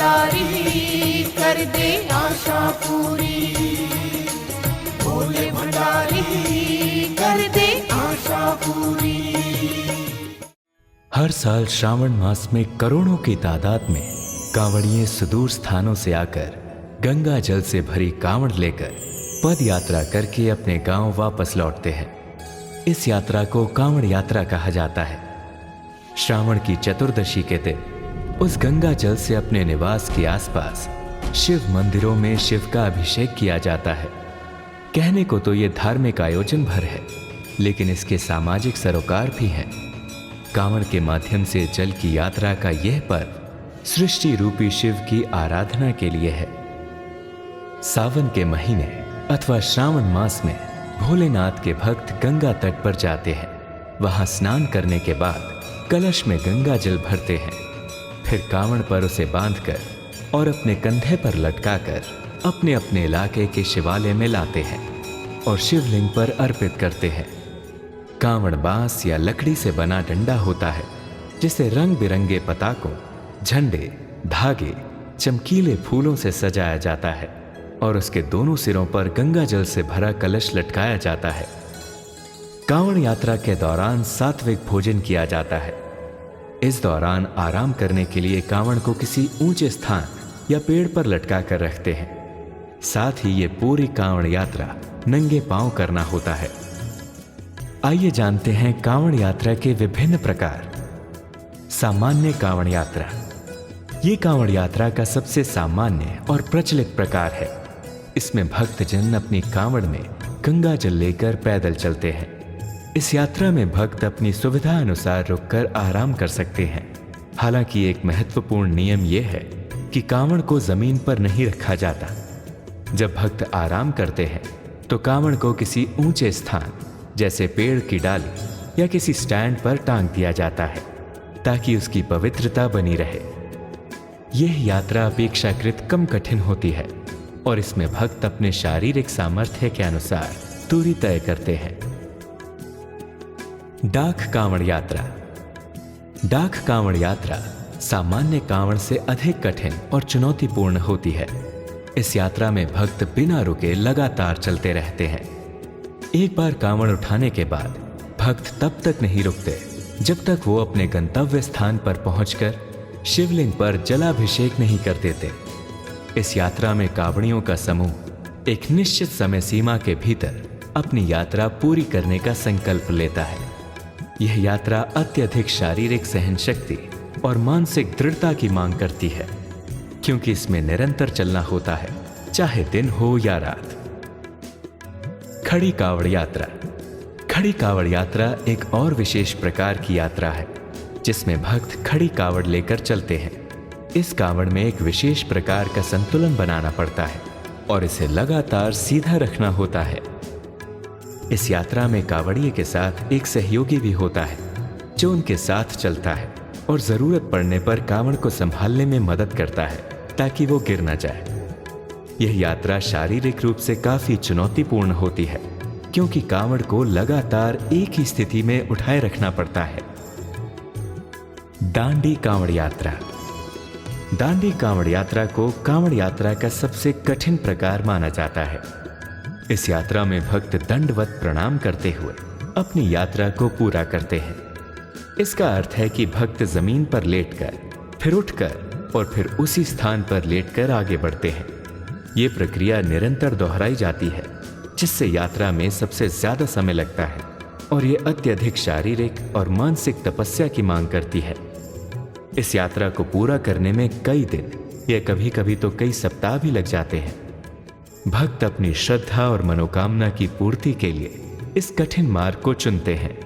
भंडारी कर दे आशा पूरी, भोले भंडारी कर दे आशा पूरी। हर साल श्रावण मास में करोड़ों की तादाद में कांवड़िए सुदूर स्थानों से आकर गंगा जल से भरी कांवड़ लेकर पद यात्रा करके अपने गांव वापस लौटते हैं। इस यात्रा को कांवड़ यात्रा कहा जाता है। श्रावण की चतुर्दशी के दिन उस गंगा जल से अपने निवास के आसपास शिव मंदिरों में शिव का अभिषेक किया जाता है। कहने को तो ये धार्मिक आयोजन भर है, लेकिन इसके सामाजिक सरोकार भी हैं। कांवड़ के माध्यम से जल की यात्रा का यह पर्व सृष्टि रूपी शिव की आराधना के लिए है। सावन के महीने अथवा श्रावण मास में भोलेनाथ के भक्त गंगा तट पर जाते हैं। वहां स्नान करने के बाद कलश में गंगा जल भरते हैं, फिर कांवड़ पर उसे बांधकर और अपने कंधे पर लटकाकर अपने अपने इलाके के शिवालय में लाते हैं और शिवलिंग पर अर्पित करते हैं। कांवड़ बांस या लकड़ी से बना डंडा होता है, जिसे रंग बिरंगे पताकों, झंडे, धागे, चमकीले फूलों से सजाया जाता है और उसके दोनों सिरों पर गंगा जल से भरा कलश लटकाया जाता है। कांवड़ यात्रा के दौरान सात्विक भोजन किया जाता है। इस दौरान आराम करने के लिए कांवड़ को किसी ऊंचे स्थान या पेड़ पर लटका कर रखते हैं। साथ ही ये पूरी कांवड़ यात्रा नंगे पांव करना होता है। आइए जानते हैं कांवड़ यात्रा के विभिन्न प्रकार। सामान्य कांवड़ यात्रा। ये कांवड़ यात्रा का सबसे सामान्य और प्रचलित प्रकार है। इसमें भक्तजन अपनी कांवड़ में गंगा जल लेकर पैदल चलते हैं। इस यात्रा में भक्त अपनी सुविधा अनुसार रुककर आराम कर सकते हैं। हालांकि एक महत्वपूर्ण नियम यह है कि कांवड़ को जमीन पर नहीं रखा जाता। जब भक्त आराम करते हैं तो कांवड़ को किसी ऊंचे स्थान जैसे पेड़ की डाली या किसी स्टैंड पर टांग दिया जाता है, ताकि उसकी पवित्रता बनी रहे। यह यात्रा अपेक्षाकृत कम कठिन होती है और इसमें भक्त अपने शारीरिक सामर्थ्य के अनुसार दूरी तय करते हैं। डाक कांवड़ यात्रा। डाक कांवड़ यात्रा सामान्य कांवड़ से अधिक कठिन और चुनौतीपूर्ण होती है। इस यात्रा में भक्त बिना रुके लगातार चलते रहते हैं। एक बार कांवड़ उठाने के बाद भक्त तब तक नहीं रुकते जब तक वो अपने गंतव्य स्थान पर पहुंचकर शिवलिंग पर जलाभिषेक नहीं कर देते। इस यात्रा में कांवड़ियों का समूह एक निश्चित समय सीमा के भीतर अपनी यात्रा पूरी करने का संकल्प लेता है। यह यात्रा अत्यधिक शारीरिक सहनशक्ति और मानसिक दृढ़ता की मांग करती है, क्योंकि इसमें निरंतर चलना होता है, चाहे दिन हो या रात। खड़ी कांवड़ यात्रा। खड़ी कांवड़ यात्रा एक और विशेष प्रकार की यात्रा है, जिसमें भक्त खड़ी कांवड़ लेकर चलते हैं। इस कांवड़ में एक विशेष प्रकार का संतुलन बनाना पड़ता है और इसे लगातार सीधा रखना होता है। इस यात्रा में कांवड़िए के साथ एक सहयोगी भी होता है, जो उनके साथ चलता है और जरूरत पड़ने पर कांवड़ को संभालने में मदद करता है, ताकि वो गिर न जाए। यह यात्रा शारीरिक रूप से काफी चुनौतीपूर्ण होती है, क्योंकि कांवड़ को लगातार एक ही स्थिति में उठाए रखना पड़ता है। दांडी कांवड़ यात्रा। दांडी कांवड़ यात्रा को कांवड़ यात्रा का सबसे कठिन प्रकार माना जाता है। इस यात्रा में भक्त दंडवत प्रणाम करते हुए अपनी यात्रा को पूरा करते हैं। इसका अर्थ है कि भक्त जमीन पर लेटकर, फिर उठकर और फिर उसी स्थान पर लेटकर आगे बढ़ते हैं। ये प्रक्रिया निरंतर दोहराई जाती है, जिससे यात्रा में सबसे ज्यादा समय लगता है और ये अत्यधिक शारीरिक और मानसिक तपस्या की मांग करती है। इस यात्रा को पूरा करने में कई दिन या कभी कभी तो कई सप्ताह भी लग जाते हैं। भक्त अपनी श्रद्धा और मनोकामना की पूर्ति के लिए इस कठिन मार्ग को चुनते हैं।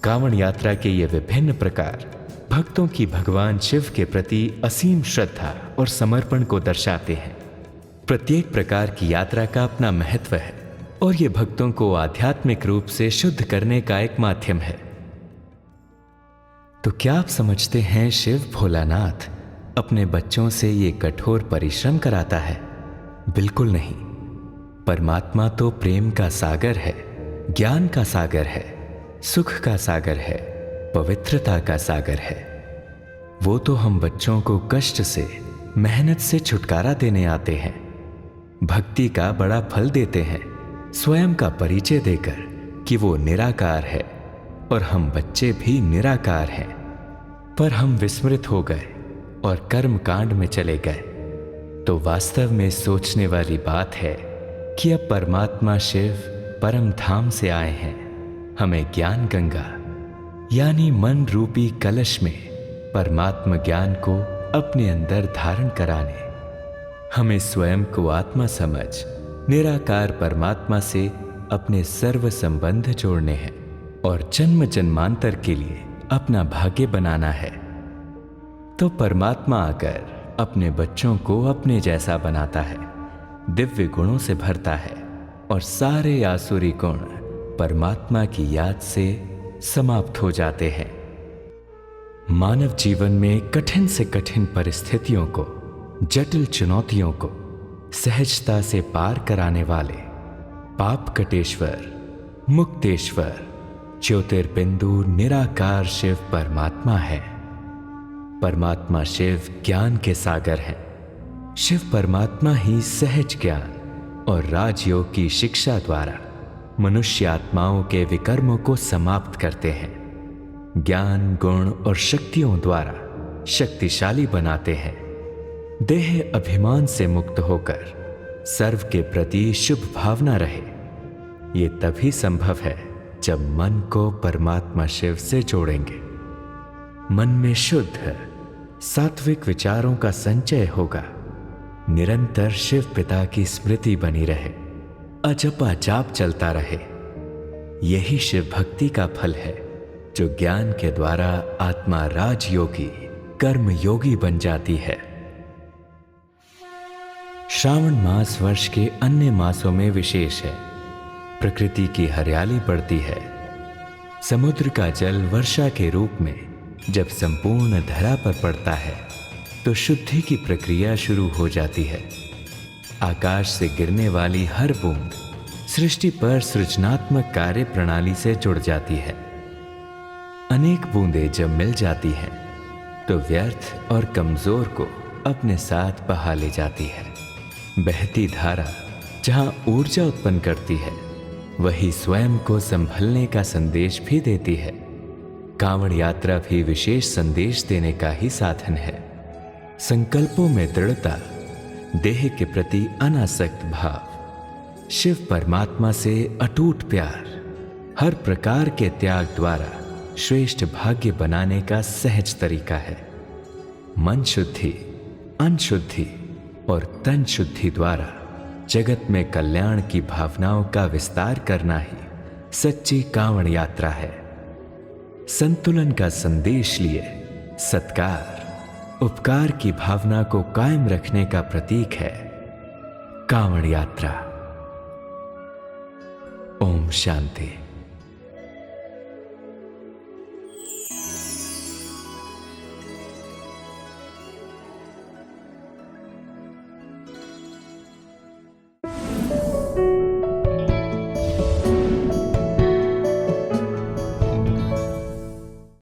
कांवड़ यात्रा के ये विभिन्न प्रकार भक्तों की भगवान शिव के प्रति असीम श्रद्धा और समर्पण को दर्शाते हैं। प्रत्येक प्रकार की यात्रा का अपना महत्व है और ये भक्तों को आध्यात्मिक रूप से शुद्ध करने का एक माध्यम है। तो क्या आप समझते हैं शिव भोलानाथ अपने बच्चों से ये कठोर परिश्रम कराता है? बिल्कुल नहीं। परमात्मा तो प्रेम का सागर है, ज्ञान का सागर है, सुख का सागर है, पवित्रता का सागर है। वो तो हम बच्चों को कष्ट से, मेहनत से छुटकारा देने आते हैं, भक्ति का बड़ा फल देते हैं, स्वयं का परिचय देकर कि वो निराकार है और हम बच्चे भी निराकार हैं। पर हम विस्मृत हो गए और कर्म कांड में चले गए। तो वास्तव में सोचने वाली बात है कि अब परमात्मा शिव परम धाम से आए हैं हमें ज्ञान गंगा यानी मन रूपी कलश में परमात्मा ज्ञान को अपने अंदर धारण कराने, हमें स्वयं को आत्मा समझ निराकार परमात्मा से अपने सर्व संबंध जोड़ने हैं और जन्म जन्मांतर के लिए अपना भाग्य बनाना है। तो परमात्मा आकर अपने बच्चों को अपने जैसा बनाता है, दिव्य गुणों से भरता है और सारे आसुरी गुण परमात्मा की याद से समाप्त हो जाते हैं। मानव जीवन में कठिन से कठिन परिस्थितियों को, जटिल चुनौतियों को सहजता से पार कराने वाले पाप कटेश्वर, मुक्तेश्वर, ज्योतिर्बिंदु निराकार शिव परमात्मा है। परमात्मा शिव ज्ञान के सागर हैं। शिव परमात्मा ही सहज ज्ञान और राजयोग की शिक्षा द्वारा मनुष्य आत्माओं के विकर्मों को समाप्त करते हैं, ज्ञान गुण और शक्तियों द्वारा शक्तिशाली बनाते हैं। देह अभिमान से मुक्त होकर सर्व के प्रति शुभ भावना रहे। ये तभी संभव है जब मन को परमात्मा शिव से जोड़ेंगे। मन में शुद्ध सात्विक विचारों का संचय होगा, निरंतर शिव पिता की स्मृति बनी रहे, अजपा जाप चलता रहे। यही शिव भक्ति का फल है जो ज्ञान के द्वारा आत्मा राजयोगी कर्म योगी बन जाती है। श्रावण मास वर्ष के अन्य मासों में विशेष है। प्रकृति की हरियाली बढ़ती है। समुद्र का जल वर्षा के रूप में जब संपूर्ण धरा पर पड़ता है तो शुद्धि की प्रक्रिया शुरू हो जाती है। आकाश से गिरने वाली हर बूंद सृष्टि पर सृजनात्मक कार्य प्रणाली से जुड़ जाती है। अनेक बूंदें जब मिल जाती हैं तो व्यर्थ और कमजोर को अपने साथ बहा ले जाती है। बहती धारा जहां ऊर्जा उत्पन्न करती है वही स्वयं को संभलने का संदेश भी देती है। कांवड़ यात्रा भी विशेष संदेश देने का ही साधन है। संकल्पों में दृढ़ता, देह के प्रति अनासक्त भाव, शिव परमात्मा से अटूट प्यार, हर प्रकार के त्याग द्वारा श्रेष्ठ भाग्य बनाने का सहज तरीका है। मन शुद्धि, अनशुद्धि और तन शुद्धि द्वारा जगत में कल्याण की भावनाओं का विस्तार करना ही सच्ची कांवड़ यात्रा है। संतुलन का संदेश लिए सत्कार, उपकार की भावना को कायम रखने का प्रतीक है कांवड़ यात्रा। ओम शांति।